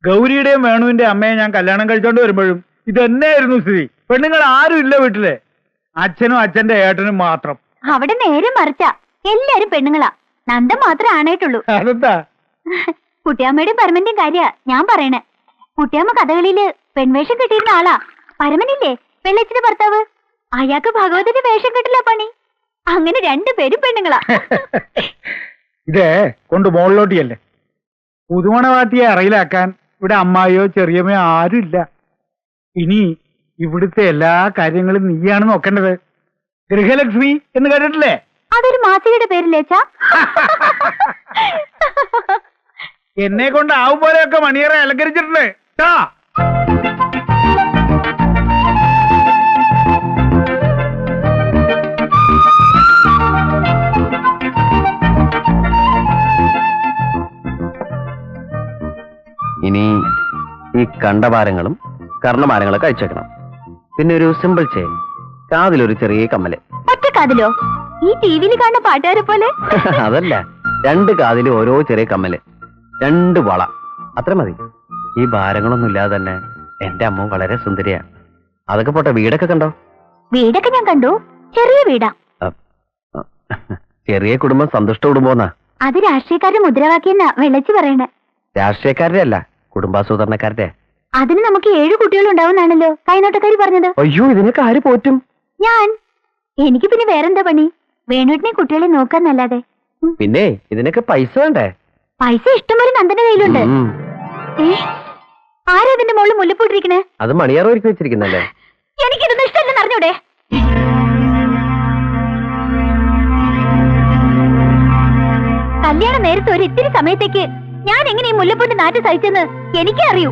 ഗൗരിയുടെയും വേണുവിന്റെ അമ്മയെ ഞാൻ കല്യാണം കഴിച്ചോണ്ട് വരുമ്പോഴും ഇതെന്നായിരുന്നു സ്ഥിതി. പെണ്ണുങ്ങൾ ആരും ഇല്ല വീട്ടില്, അച്ഛനും അച്ഛന്റെ ഏട്ടനും മാത്രം. അവിടെ നേരെ മറിച്ചാ, എല്ലാരും പെണ്ണുങ്ങളാ, നന്ദൻ മാത്രമേ ആണായിട്ടുള്ളൂ. അതെന്താ? കുട്ടിയമ്മയുടെയും പരമന്റെയും കാര്യ ഞാൻ പറയണേ. കുട്ടിയമ്മ കഥകളിയില് പെൺവേഷം കിട്ടിയിരുന്ന ആളാ. പരമനില്ലേ, വെള്ളച്ചിന്റെ ഭർത്താവ്, അയാൾക്ക് ഭഗവതിന്റെ വേഷം കിട്ടില്ല പണി. അങ്ങനെ രണ്ടുപേരും പെണ്ണുങ്ങളാ. ഇതേ കൊണ്ട് മുകളിലോട്ടിയല്ലേ. പുതുമണവാട്ടിയെ അറയിലാക്കാൻ ഇവിടെ അമ്മായിയോ ചെറിയമ്മയോ ആരുമില്ല. ഇനി ഇവിടുത്തെ എല്ലാ കാര്യങ്ങളും നീയാണ് നോക്കേണ്ടത്. ഗൃഹലക്ഷ്മി എന്ന് കേട്ടിട്ടില്ലേ? അതൊരു മാസികയുടെ പേരില്ലേച്ചാ? എന്നെ കൊണ്ട് ആവും പോലെയൊക്കെ മണിയറ അലങ്കരിച്ചിട്ടുണ്ട്. ഇനി ഈ കണ്ടഭാരങ്ങളും കർണഭാരങ്ങളൊക്കെ അയച്ചേക്കണം. പിന്നെ ഒരു സിമ്പിൾ ചെയിൻ, കാതിലൊരു ചെറിയ കമ്മല്. ഒറ്റ കാതിലോ? ഈ ടിവിയിൽ കാണുന്ന പാട്ടുകാരെ പോലെ? അതല്ല, 2 കാതിലും ഓരോ ചെറിയ കമ്മല്, 2 വള, അത്ര മതി. ഈ ഭാരങ്ങളൊന്നും ഇല്ലാതെ തന്നെ എന്റെ അമ്മ വളരെ സുന്ദരിയാ. അതൊക്കെ പോട്ടെ, വീടൊക്കെ കണ്ടോ? വീടൊക്കെ ഞാൻ കണ്ടു. ചെറിയ വീടാ. ചെറിയ കുടുംബം സന്തുഷ്ട കുടുംബമെന്നാ. അത് രാഷ്ട്രീയക്കാരുടെ മുദ്രാവാക്യെന്നാ വെള്ളച്ചി പറയണേ. രാഷ്ട്രീയക്കാരുടെ അല്ല, കുടുംബാസൂത്രണക്കാരുടെ. അതിന് നമുക്ക് 7 കുട്ടികളുണ്ടാവുന്നാണല്ലോ കൈനോട്ടക്കാരി പറഞ്ഞത്. അയ്യോ, ഇതിനൊക്കെ ആര് പോറ്റും? ഞാൻ. എനിക്ക് പിന്നെ വേറെന്താ പണി? വേണുട്ടിനെ കുട്ടികളെ നോക്കാന്നല്ലാതെ. പിന്നെ ഇതിനൊക്കെ പൈസ വേണ്ടേ? പൈസ ഇഷ്ടംപോലെ നന്ദന്റെ കയ്യിലുണ്ട്. ആരാ അതിന്റെ മുകളിൽ മുല്ലപ്പൂട്ടിരിക്കണേ? അത് മണിയാറ ഒരുക്കി വെച്ചിരിക്കുന്നല്ലേ. എനിക്കിതൊന്നും ഇഷ്ടമല്ലെന്ന് അറിഞ്ഞൂടെ? കല്യാണം നേരത്തെ ഒരു ഇത്തിരി സമയത്തേക്ക് ഞാൻ എങ്ങനെ ഈ മുല്ലപ്പൂന്റെ നാറ്റ് സഹിച്ചെന്ന് എനിക്കേ അറിയൂ.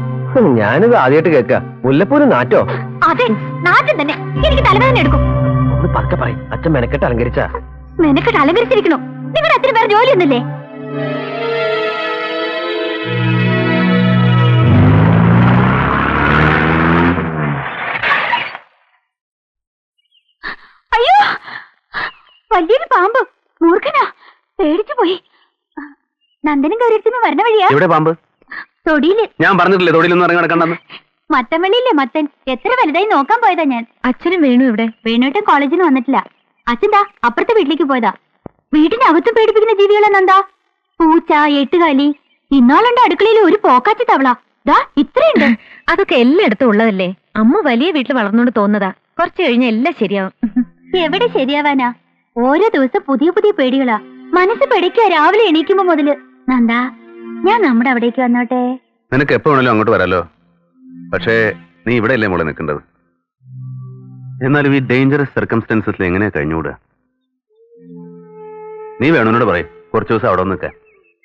ഞാനിത് ആദ്യമായിട്ട് കേൾക്ക. മുല്ലപ്പൂന് നാറ്റോ? അതെ, നാറ്റം തന്നെ. എനിക്ക് തലവേദന എടുക്കും. ഒന്ന് പതുക്കെ പറയും. അച്ഛൻ മെനക്കെട്ട് അലങ്കരിച്ചാ. മെനക്കെട്ട് അലങ്കരിച്ചിരിക്കണു. നിങ്ങളുടെ അത്ര പേർ ജോലിയൊന്നുമില്ലേ? അയ്യോ, വലിയൊരു പാമ്പ്. മൂർഖനാ, പേടിച്ചു പോയി. നന്ദനും ഗൗരിയത്തിന് വരണ വഴിയാ. എവിടെ പാമ്പ്? തൊടിയില്. ഞാൻ പറഞ്ഞിട്ടില്ലേ തൊടിയിലൊന്നും ഇറങ്ങി നടക്കണ്ടെന്ന്. മത്തൻവള്ളിയില്ലേ മത്തൻ, എത്ര വലുതായി നോക്കാൻ പോയതാ ഞാൻ. അച്ഛനും വേണു ഇവിടെ? വേണുട്ടൻ കോളേജിന് വന്നിട്ടില്ല. അച്ഛന്താ അപ്പുറത്തെ വീട്ടിലേക്ക് പോയതാ. വീട്ടിനകത്തും പേടിപ്പിക്കുന്ന ജീവികളെന്നെന്താ? പൂച്ച, എട്ടുകാലി, ഇന്നാളുണ്ട് അടുക്കളയിൽ ഒരു പോക്കാച്ചി തവള. ദാ ഇത്രയുണ്ട്. അതൊക്കെ എല്ലായിടത്തും ഉള്ളതല്ലേ. അമ്മ വലിയ വീട്ടിൽ വളർന്നോണ്ട് തോന്നതാ. കുറച്ചു കഴിഞ്ഞ എല്ലാം ശരിയാവും. എവിടെ ശരിയാവാനാ? ഓരോ ദിവസം പുതിയ പുതിയ പേടികളാ. മനസ്സ് പേടിക്കാ രാവിലെ എണീക്കുമ്പോ മുതല്. നന്ദാ, ഞാൻ നമ്മുടെ അവിടേക്ക് വന്നോട്ടെ? നിനക്ക് എപ്പോ വേണല്ലോ അങ്ങോട്ട് വരാലോ. പക്ഷേ നീ ഇവിടെ അല്ലേ മോളെ നിൽക്കേണ്ടത്. എന്നാലും ഈ ഡേഞ്ചറസ് സർക്കംസ്റ്റൻസസിൽ എങ്ങനെയാ കഴിഞ്ഞുകൂടുക? നീ വേണോനോട് പറയും കുറച്ചു ദിവസം അവിടെ നിൽക്കാൻ.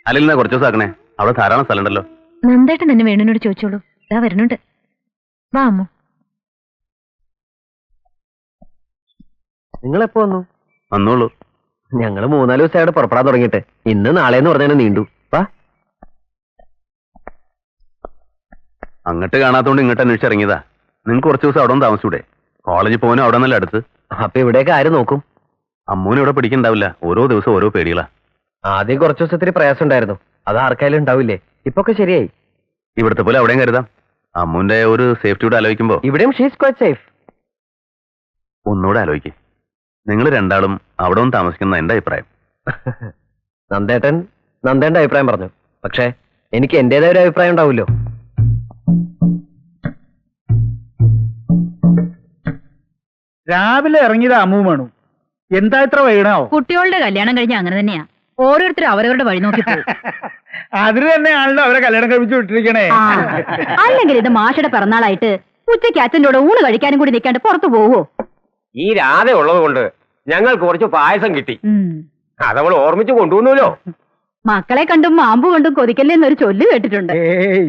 അല്ലെങ്കിൽ കുറച്ചു ദിവസം ആക്കണേ, അവിടെ ധാരാളം സ്ഥലം ഉണ്ടല്ലോ. നന്ദേട്ടൻ തന്നെ വേണുനോട് ചോദിച്ചോളൂ. ഇതാ വരുന്നുണ്ട്. വാ അമ്മു. നിങ്ങളെപ്പോ വന്നു? വന്നോളൂ. ഞങ്ങള് 3-4 ദിവസമായിട്ട് പുറപ്പെടാൻ തുടങ്ങിയിട്ട്. ഇന്ന് നാളെന്ന് പറഞ്ഞാൽ നീണ്ടു. വാ. അങ്ങോട്ട് കാണാത്തോണ്ട് ഇങ്ങോട്ട് അന്വേഷിച്ചിറങ്ങിയതാ. നിങ്ങൾക്ക് കുറച്ച് ദിവസം അവിടെ നിന്ന് താമസിച്ചൂടെ? കോളേജിൽ പോകാനും അവിടെ നല്ല അടുത്ത്. അപ്പൊ ഇവിടെയൊക്കെ ആര് നോക്കും? അമ്മൂനും ഇവിടെ പിടിക്കണ്ടാവില്ല. ഓരോ ദിവസം ഓരോ പേടികളാ. ആദ്യം കുറച്ചു ദിവസത്തിന് പ്രയാസം ഉണ്ടായിരുന്നു. അത് ആർക്കായാലും ഉണ്ടാവില്ലേ? ഇപ്പൊക്കെ ശരിയായി. ഇവിടുത്തെ പോലെ അവിടെയും കരുതാം. അമ്മൂന്റെ ഒരു സേഫ്റ്റിയോടെ ആലോചിക്കുമ്പോ ഇവിടെയും ഷീസ് ക്വൈറ്റ് സേഫ്. ഒന്നുകൂടെ ആലോചിക്കും. നിങ്ങൾ രണ്ടാളും അവിടെ ഒന്ന് താമസിക്കുന്ന എന്റെ അഭിപ്രായം. നന്ദേട്ടന്റെ അഭിപ്രായം പറഞ്ഞു. പക്ഷേ എനിക്ക് എന്റേതായ ഒരു അഭിപ്രായം ഉണ്ടാവുമല്ലോ. രാവിലെ ഇറങ്ങിയത് അമ്മു വേണു. എന്താ ഇത്ര വൈകണോ? കുട്ടികളുടെ കല്യാണം കഴിഞ്ഞ അങ്ങനെ തന്നെയാ. ഓരോരുത്തരും അവരവരുടെ വഴി നോക്കി പോകും. അതിന് തന്നെയാണല്ലോ അവരെ കല്യാണം കഴിപ്പിച്ചു വിട്ടിരിക്കണേ. അല്ലെങ്കിൽ ഇത് മാഷയുടെ പിറന്നാളായിട്ട് ഉച്ചയ്ക്ക് അച്ഛൻ്റെ കൂടെ ഊണ് കഴിക്കാനും കൂടി നിൽക്കാണ്ട് പുറത്തു പോവോ? ഈ രാധ ഉള്ളത് കൊണ്ട് ഞങ്ങൾക്ക് കുറച്ച് പായസം കിട്ടി. അതവൾ ഓർമ്മിച്ച് കൊണ്ടുവന്നല്ലോ. മക്കളെ കണ്ടും മാമ്പു കൊണ്ടും കൊതിക്കല്ലേന്നൊരു ചൊല്ല് കേട്ടിട്ടുണ്ട്. ഏയ്,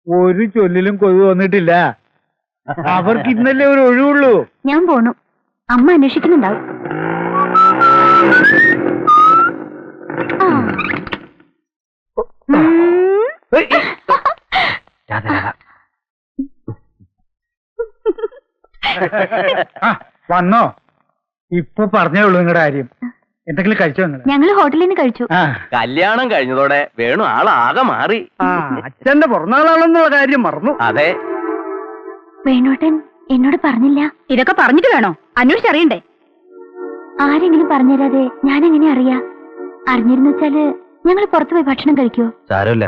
ഒരു ചൊല്ലിലും കൊതു വന്നിട്ടില്ല. അവർക്ക് ഇന്നല്ലേ ഒരു ഒഴിവുള്ളൂ. ഞാൻ പോണു. അമ്മ അന്വേഷിക്കുന്നുണ്ടാവും. വന്നോ? ഇപ്പൊ പറഞ്ഞേ ഉള്ളൂ നിങ്ങളുടെ കാര്യം. എന്തെങ്കിലും കഴിച്ചോ നിങ്ങൾ? ഞങ്ങൾ ഹോട്ടലിൽ നിന്ന് കഴിച്ചു. ആ കല്യാണം കഴിഞ്ഞതോടെ വേണു ആളാകെ മാറി. അച്ഛന്റെ പിറന്നാളാണെന്നുള്ള കാര്യം മറന്നു. അതെ, വേണോട്ടൻ എന്നോട് പറഞ്ഞില്ല. ഇതൊക്കെ പറഞ്ഞിട്ട് വേണോ അന്വേഷിച്ചറിയണ്ടേ? ആരെങ്കിലും പറഞ്ഞുതരാതെ ഞാൻ എങ്ങനെ അറിയാ? അറിഞ്ഞിരുന്നു വെച്ചാല് ഞങ്ങൾ പുറത്തു പോയി ഭക്ഷണം കഴിക്കുവോ? സാരമില്ല.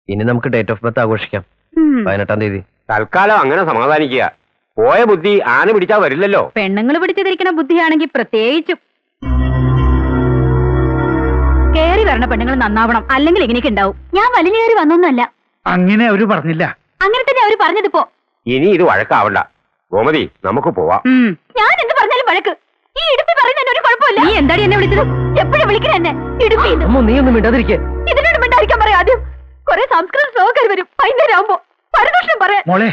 ഇനി നമുക്ക് ഡേറ്റ് ഓഫ് ബർത്ത് ആഘോഷിക്കാം. 18-ാം തീയതി. തൽക്കാലം അങ്ങനെ സമാധാനിക്കുക. പോയ ബുദ്ധി ആന പിടിച്ചാ വരില്ലല്ലോ. പെണ്ണുങ്ങൾ പിടിച്ചിരിക്കുന്ന ബുദ്ധിയാണെങ്കിൽ പ്രത്യേകിച്ചും. കേറി വരണ പെണ്ണുങ്ങൾ നന്നാവണം, അല്ലെങ്കിൽ ഇങ്ങനെയൊക്കെ ഉണ്ടാവും. ഞാൻ വലിഞ്ഞേറി വന്നൊന്നുമല്ല. അങ്ങനെ അവര് പറഞ്ഞില്ല. അങ്ങനെ തന്നെ അവര് പറഞ്ഞതിപ്പോ. ഇനി ഇത് വഴക്കാവണ്ട. ഗോമതി, നമുക്ക് പോവാം. ഞാൻ എന്ത് പറഞ്ഞാലും വഴക്ക്. ഈ ഇടുപ്പി പറയുന്നതിന് ഒരു കുഴപ്പമില്ല. നീ എന്താടി എന്നെ വിളിച്ചത്? എപ്പോഴും വിളിക്കണ എന്നെ ഇടുപ്പി. നീ ഒന്നും മിണ്ടാതിരിക്കേ. ഇതിനോട് മിണ്ടായിരിക്കാൻ പറയാം. ആദ്യം കുറെ സംസ്കൃത ശ്ലോകർ വരും. വൈകുന്നേരം ആവുമ്പോ പരദൂഷണം പറയാം. മോളെ,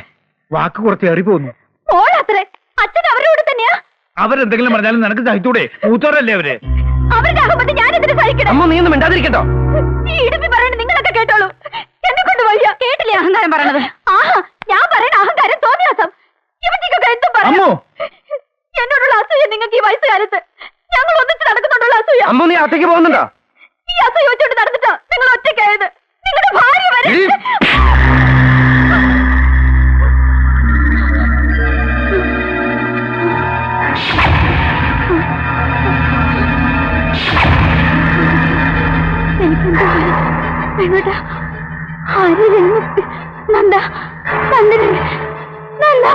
വാക്ക് കുറച്ച് ഏറി പോകുന്നു. ഓണത്രേ അച്ഛൻ അവരുടെ കൂടെ തന്നെയാ. അവരെന്തെങ്കിലും പറഞ്ഞാലും നിനക്ക് സഹിച്ചൂടെ? മൂത്തോരല്ലേ അവര്? അവരുടെ അഹമ്മദ് ഞാൻ എന്തിനു സഹിക്കണം? നീ ഒന്നും മിണ്ടാതിരിക്കട്ടോ. ഈ ഇടുപ്പി പറയണ നിങ്ങളൊക്കെ കേട്ടോളൂ. എന്നെ കൊണ്ട് വയ്യ. കേട്ടില്ലേ അഹങ്കാരം പറയണത്? ആഹാ, ഞാൻ പറയണ അഹങ്കാരം തോന്നിയാസം. ഇവന്റെയൊക്കെ എന്തും പറയാം. എന്നോടുള്ള അസൂയ നിങ്ങൾക്ക് ഈ വയസ്സുകാലത്ത്. ഞങ്ങൾ ഒന്നിച്ച് നടക്കുന്നുണ്ടുള്ള അസൂയ. നീ അകത്തേക്ക് പോകുന്നുണ്ടോ? ഈ അസൂയ വെച്ചോണ്ട് നടന്നിട്ടാ നിങ്ങൾ ഒറ്റയ്ക്കായത്. നിങ്ങളുടെ ഭാര്യ വരെ. നന്ദ നന്ദന നന്ദ.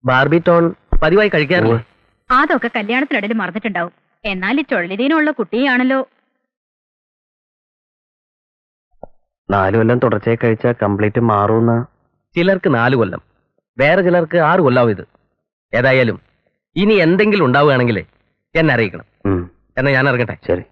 ബാർബിറ്റോൺ പതിവായി കഴിക്കാറില്ല. അതൊക്കെ കല്യാണത്തിനിടയിൽ മറന്നിട്ടുണ്ടാവും. എന്നാൽ ഈ ചൊള്ളിതീനുള്ള കുട്ടിയാണല്ലോ. 4 കൊല്ലം തുടർച്ചയായി കഴിച്ചാൽ കംപ്ലീറ്റ് മാറുമെന്ന്. ചിലർക്ക് 4 കൊല്ലം, വേറെ ചിലർക്ക് 6 കൊല്ലാവും ഇത്. ഏതായാലും ഇനി എന്തെങ്കിലും ഉണ്ടാവുകയാണെങ്കിൽ എന്നെ അറിയിക്കണം. എന്നാ ഞാൻ ഇറങ്ങട്ടെ. ശരി.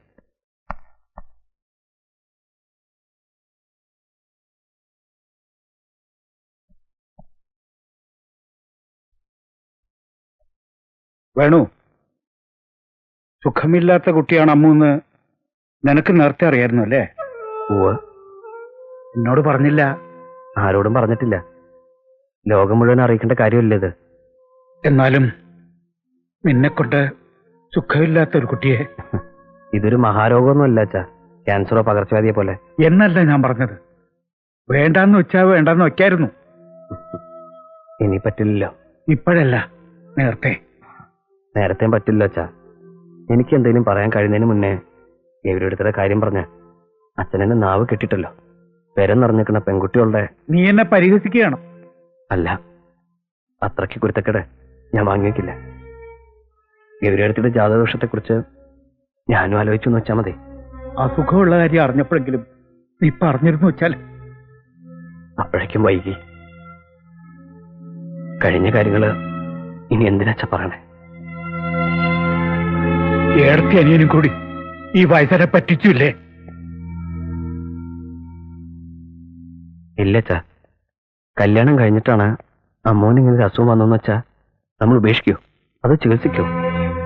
വേണു, സുഖമില്ലാത്ത കുട്ടിയാണ് അമ്മൂന്ന് നിനക്ക് നേരത്തെ അറിയായിരുന്നു അല്ലേ? എന്നോട് പറഞ്ഞില്ല. ആരോടും പറഞ്ഞിട്ടില്ല. ലോകം മുഴുവൻ അറിയിക്കേണ്ട കാര്യമല്ലേ ഇത്? എന്നാലും നിന്നെക്കൊണ്ട് സുഖമില്ലാത്ത ഒരു കുട്ടിയെ. ഇതൊരു മഹാരോഗമൊന്നുമല്ല അച്ഛാ, ക്യാൻസറോ പകർച്ചവ്യാധിയെ പോലെ. എന്നല്ല ഞാൻ പറഞ്ഞത്. വേണ്ടാന്ന് വെച്ചാ വേണ്ടാന്ന് വെക്കായിരുന്നു. ഇനി പറ്റില്ലല്ലോ. ഇപ്പോഴല്ല, നേരത്തെയും പറ്റില്ല അച്ഛാ. എനിക്ക് എന്തെങ്കിലും പറയാൻ കഴിയുന്നതിന് മുന്നേ എവരെടുത്ത കാര്യം പറഞ്ഞ അച്ഛനെന്നെ നാവ് കെട്ടിട്ടല്ലോ. പെരം നിറഞ്ഞിരിക്കുന്ന പെൺകുട്ടികളുടെ. നീ എന്നെ പരിഹസിക്കുകയാണ്. അല്ല, അത്രയ്ക്ക് കുരുത്തക്കേട് ഞാൻ വാങ്ങിവെക്കില്ല. ഗൗരിയടുത്തിയുടെ ജാതകദോഷത്തെക്കുറിച്ച് ഞാനും ആലോചിച്ചു എന്ന് വെച്ചാൽ മതി. അസുഖമുള്ള കാര്യം അറിഞ്ഞപ്പോഴെങ്കിലും നീ പറഞ്ഞിരുന്നു വെച്ചാൽ. അപ്പോഴേക്കും വൈകി. കഴിഞ്ഞ കാര്യങ്ങള് ഇനി എന്തിനാച്ചാ പറയണേ? ഏടത്തി അനിയനും കൂടി ഈ വയസ്സനെ പറ്റിച്ചില്ലേ? ഇല്ലച്ചാ, കല്യാണം കഴിഞ്ഞിട്ടാണ് അമ്മോന് ഇങ്ങനെ അസുഖം വന്നെന്ന് വെച്ചാ നമ്മൾ ഉപേക്ഷിക്കോ അത് ചികിത്സിക്കോ?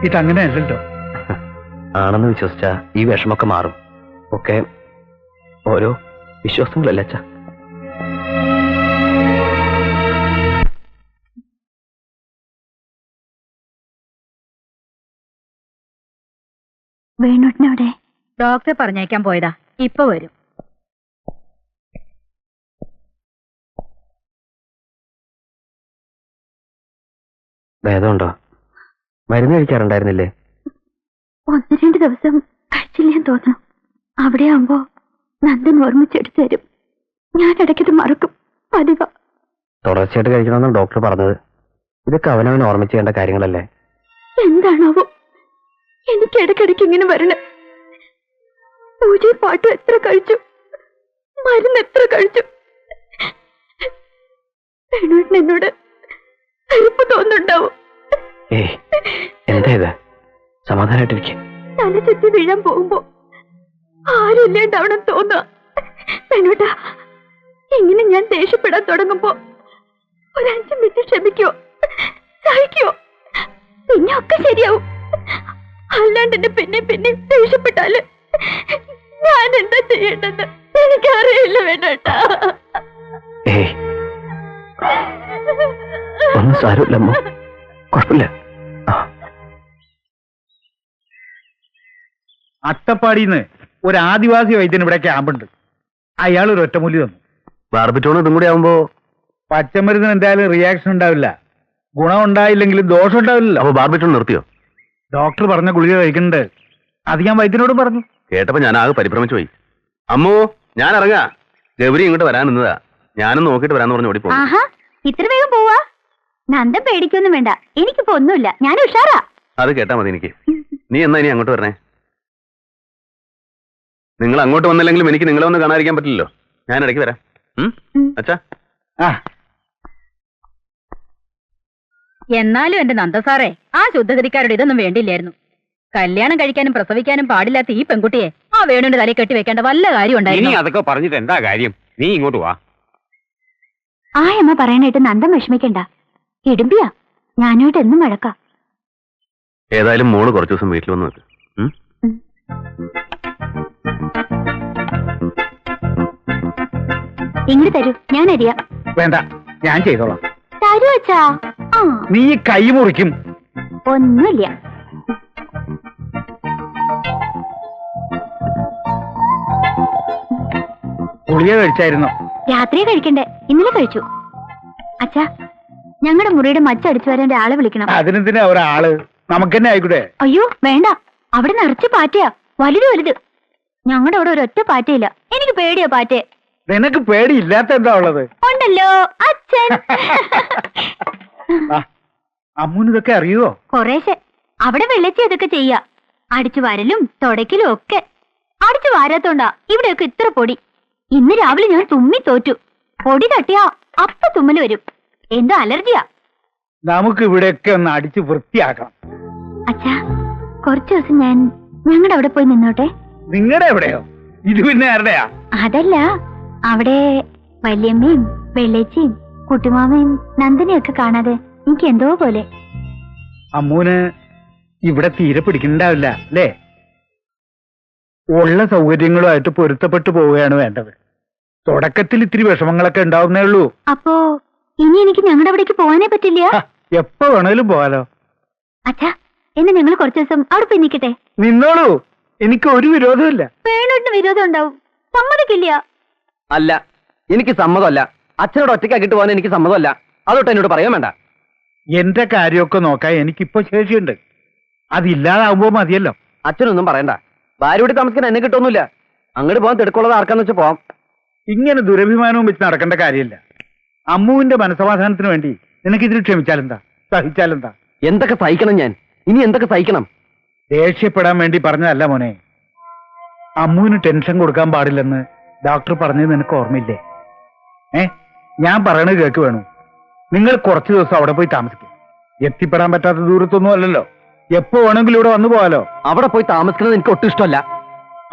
ഇതങ്ങനെയല്ലല്ലോ. ആണെന്ന് വിശ്വസിച്ചാ ഈ വിഷമൊക്കെ മാറും. ഒക്കെ ഓരോ വിശ്വാസങ്ങളല്ലേ അച്ഛാ. വേണുട്ടിനവിടെ ഡോക്ടറെ പറഞ്ഞയക്കാൻ പോയതാ. ഇപ്പൊ വരും. ഭേദമുണ്ടോ? മരുന്ന് കഴിക്കാറുണ്ടായിരുന്നില്ലേ? 1-2 ദിവസം കഴിച്ചില്ലെന്ന് തോന്നുന്നു. അവിടെ ആവുമ്പോ നന്ദൻ ഓർമ്മിച്ചെടുത്തു തരും. ഞാൻ ഇടയ്ക്കത് മറക്കും. പതിവ. തുടർച്ചയായിട്ട് കഴിക്കണമെന്നാണ് ഡോക്ടർ പറഞ്ഞത്. ഇതൊക്കെ അവനവൻ ഓർമ്മിച്ച് ചെയ്യേണ്ട കാര്യങ്ങളല്ലേ? എന്താണാവോ എനിക്ക് ഇടയ്ക്കിടയ്ക്ക് ഇങ്ങനെ വരണേ? പൂജയും പാട്ടും എത്ര കഴിച്ചു, മരുന്ന് എത്ര കഴിച്ചു. വേണുവേട്ടൻ എന്നോട് അരിപ്പ് തോന്നുന്നുണ്ടാവും. എന്താ ഇത്? സമാധാനായിട്ടിരിക്കെ. തല ചുറ്റി വീഴാൻ പോകുമ്പോ ആരും ഇല്ലാണ്ടാവണം തോന്നുക. വേണുവേട്ടാ, ഇങ്ങനെ ഞാൻ ദേഷ്യപ്പെടാൻ തുടങ്ങുമ്പോ ഒരു 5 മിനിറ്റ് ക്ഷമിക്കോ, സഹിക്കോ, പിന്നെ ഒക്കെ ശരിയാവും. അല്ലാണ്ട് എന്നെ പിന്നെ ദേഷ്യപ്പെട്ടാല് ഞാൻ എന്താ ചെയ്യേണ്ടെന്ന് എനിക്കറിയില്ല വേണ്ടാ. ഒന്നും സാരമില്ലമ്മോ, കുഴപ്പമില്ല. അട്ടപ്പാടിന്ന് ഒരു ആദിവാസി വൈദ്യൻ ഇവിടെ ക്യാമ്പുണ്ട്. അയാൾ ഒരു ഒറ്റമൂലി തന്നു. ബാർബിറ്റോൺ ഇതും കൂടി ആവുമ്പോ പച്ചമരുന്നിന് എന്തായാലും റിയാക്ഷൻ ഉണ്ടാവില്ല. ഗുണം ഉണ്ടായില്ലെങ്കിലും ദോഷം ഉണ്ടാവില്ലല്ലോ. അപ്പൊ ബാർബിറ്റോൺ നിർത്തിയോ? ഡോക്ടർ പറഞ്ഞ ഗുളിക കഴിക്കുന്നുണ്ട്. അത് ഞാൻ വൈദ്യനോടും പറഞ്ഞു. കേട്ടപ്പോ ഞാൻ ആകെ പരിഭ്രമിച്ചു പോയി. അമ്മോ, ഞാൻ ഇറങ്ങാ. ഗൗരി ഇങ്ങോട്ട് വരാൻ നിന്നതാ. ഞാനും നോക്കിട്ട് വരാന്ന് പറഞ്ഞു ഓടിപ്പോ. ആഹാ, ഇത്ര വേഗം പോവാ? നന്ദ പേടിക്കൊന്നും വേണ്ട, എനിക്കിപ്പോ ഒന്നുമില്ല, ഞാൻ ഉഷാറാ. അത് കേട്ടാ മതി എനിക്ക്. നീ എന്നാ ഇനി അങ്ങോട്ട് വരണേ? നിങ്ങൾ അങ്ങോട്ട് വന്നില്ലെങ്കിലും എനിക്ക് നിങ്ങളെ ഒന്ന് കാണാതിരിക്കാൻ പറ്റില്ലല്ലോ. ഞാൻ ഇടയ്ക്ക് വരാം. അച്ഛാ. ആ, എന്നാലും എന്റെ നന്ദസാറേ, ആ ശുദ്ധഗതിക്കാരുടെ ഇതൊന്നും വേണ്ടില്ലായിരുന്നു. കല്യാണം കഴിക്കാനും പ്രസവിക്കാനും പാടില്ലാത്ത ഈ പെൺകുട്ടിയെ ആ വേണുവിന്റെ തലയിൽ കെട്ടി വെക്കേണ്ട വല്ല കാര്യം ഇനി ഉണ്ടായിരുന്നു? അതൊക്കെ പറഞ്ഞിട്ട് എന്താ കാര്യം? നീ ഇങ്ങോട്ട് വാ. ആ അമ്മ പറയാനായിട്ട് നന്ദം വിഷമിക്കണ്ട. ഇടുമ്പിയാ, ഞാനോട്ട് എന്നും വഴക്കാം. ഏതായാലും മോള് കുറച്ചു ദിവസം വീട്ടിൽ വന്ന് നിൽക്ക്. ഇങ്ങോട്ട് തരൂ, ഞാൻ അരിയാം. വേണ്ട, ഞാൻ ചെയ്തോളാം. തരൂ അച്ഛാ. ആ, നീ ഈ കൈ മുറിക്കും. ഒന്നുമില്ല. ഗുളിക കഴിച്ചായിരുന്നോ? രാത്രി കഴിക്കണ്ടേ, ഇന്നലെ കഴിച്ചു. അച്ഛാ, ഞങ്ങളുടെ മുറിയുടെ മച്ചടിച്ചു വരാൻ ഒരാളെ വിളിക്കണം. അതിനെന്തിനാ ഒരാള്? നമുക്ക് തന്നെ ആയിക്കൂടെ? അയ്യോ വേണ്ട, അവിടെ നിറച്ച് പാറ്റയാ, വലുത്. ഞങ്ങളുടെ അവിടെ ഒരൊറ്റ പാറ്റയില്ല. എനിക്ക് പേടിയാ പാറ്റേ. നിനക്ക് പേടിയില്ലാത്ത എന്താ ഉള്ളത്? ഉണ്ടല്ലോ അച്ഛൻ. അമ്മൂന് ഇതൊക്കെ അറിയുവോ? കൊറേശ്ശെ. അവിടെ വെള്ളച്ചി അതൊക്കെ ചെയ്യാ. അടിച്ചു വാരലും തുടയ്ക്കലും ഒക്കെ. അടിച്ചു വാരാത്തോണ്ടാ ഇവിടെയൊക്കെ ഇത്ര പൊടി. ഇന്ന് രാവിലെ ഞാൻ തുമ്മി തോറ്റു. പൊടി തട്ടിയാ അപ്പ തുമ്മല് വരും. എന്തോ അലർജിയാ. നമുക്ക് ഇവിടെയൊക്കെ ഒന്ന് അടിച്ച് വൃത്തിയാക്കണം. അച്ഛാ, കുറച്ചു ദിവസം ഞാൻ ഞങ്ങളുടെ അവിടെ പോയി നിന്നോട്ടെ. നിങ്ങളുടെ എവിടെയോ? ഇത് പിന്നെ ആരുടെയാ? അതല്ല, അവിടെ വല്യമ്മയും വെള്ളേച്ചിയും കുട്ടിമാമയും നന്ദനെയൊക്കെ കാണാതെ എനിക്ക് എന്തോ പോലെ. അമ്മൂന് ഇവിടെ തീരെ പിടിക്കണ്ടാവില്ല അല്ലേ? ഉള്ള സൗകര്യങ്ങളുമായിട്ട് പൊരുത്തപ്പെട്ടു പോവുകയാണ് വേണ്ടത്. തുടക്കത്തിൽ ഇത്തിരി വിഷമങ്ങളൊക്കെ ഉണ്ടാവുന്നേ ഉള്ളൂ. അപ്പോ ഇനി എനിക്ക് ഞങ്ങളുടെ അവിടേക്ക് പോകാനേ പറ്റില്ല? എപ്പോ വേണേലും പോകാലോ. അച്ഛാ, എന്നാ ഞങ്ങൾ കുറച്ചു ദിവസം അവിടെ പോയി നിൽക്കട്ടെ? നിന്നോളൂ, എനിക്ക് ഒരു വിരോധമില്ല. വേണോട്ടിന് വിരോധം ഉണ്ടാവും. സമ്മതിക്കില്ല. അല്ല, എനിക്ക് സമ്മതമല്ല. അച്ഛനോട് ഒറ്റയ്ക്കാക്കിട്ട് പോകാൻ എനിക്ക് സമ്മതമല്ല. അതൊട്ട് എന്നോട് പറയാൻ വേണ്ട. എന്റെ കാര്യമൊക്കെ നോക്കാൻ എനിക്കിപ്പോ ശേഷിയുണ്ട്. അതില്ലാതാവുമ്പോ മതിയല്ലോ. അച്ഛനൊന്നും പറയണ്ട. ഭാര്യയോട് താമസിക്കാൻ എന്നെ കിട്ടൊന്നുമില്ല. അങ്ങോട്ട് പോകാൻ തിടുക്കുള്ളത് ആർക്കാന്ന് വെച്ചാൽ പോവാം. ഇങ്ങനെ ദുരഭിമാനവും വെച്ച് നടക്കേണ്ട കാര്യമില്ല. അമ്മുവിന്റെ മനസമാധാനത്തിന് വേണ്ടി നിനക്കിതിന് ക്ഷമിച്ചാലെന്താ, സഹിച്ചാലെന്താ? എന്തൊക്കെ സഹിക്കണം ഞാൻ? ഇനി എന്തൊക്കെ സഹിക്കണം? ദേഷ്യപ്പെടാൻ വേണ്ടി പറഞ്ഞതല്ല മോനെ. അമ്മുവിന് ടെൻഷൻ കൊടുക്കാൻ പാടില്ലെന്ന് ഡോക്ടർ പറഞ്ഞത് നിനക്ക് ഓർമ്മയില്ലേ? ഞാൻ പറയണത് കേക്ക് വേണു. നിങ്ങൾ കുറച്ചു ദിവസം അവിടെ പോയി താമസിക്കും. എത്തിപ്പെടാൻ പറ്റാത്ത ദൂരത്തൊന്നും അല്ലല്ലോ. എപ്പോ വേണമെങ്കിലും ഇവിടെ വന്നു പോകാലോ. അവിടെ പോയി താമസിക്കുന്നത് എനിക്ക് ഒട്ടും ഇഷ്ടമല്ല.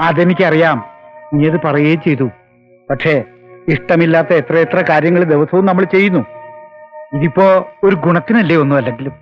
അതെനിക്കറിയാം, നീ അത് പറയുകയും ചെയ്തു. പക്ഷേ ഇഷ്ടമില്ലാത്ത എത്ര കാര്യങ്ങൾ ദിവസവും നമ്മൾ ചെയ്യുന്നു. ഇതിപ്പോ ഒരു ഗുണത്തിനല്ലേ ഒന്നും അല്ലെങ്കിലും.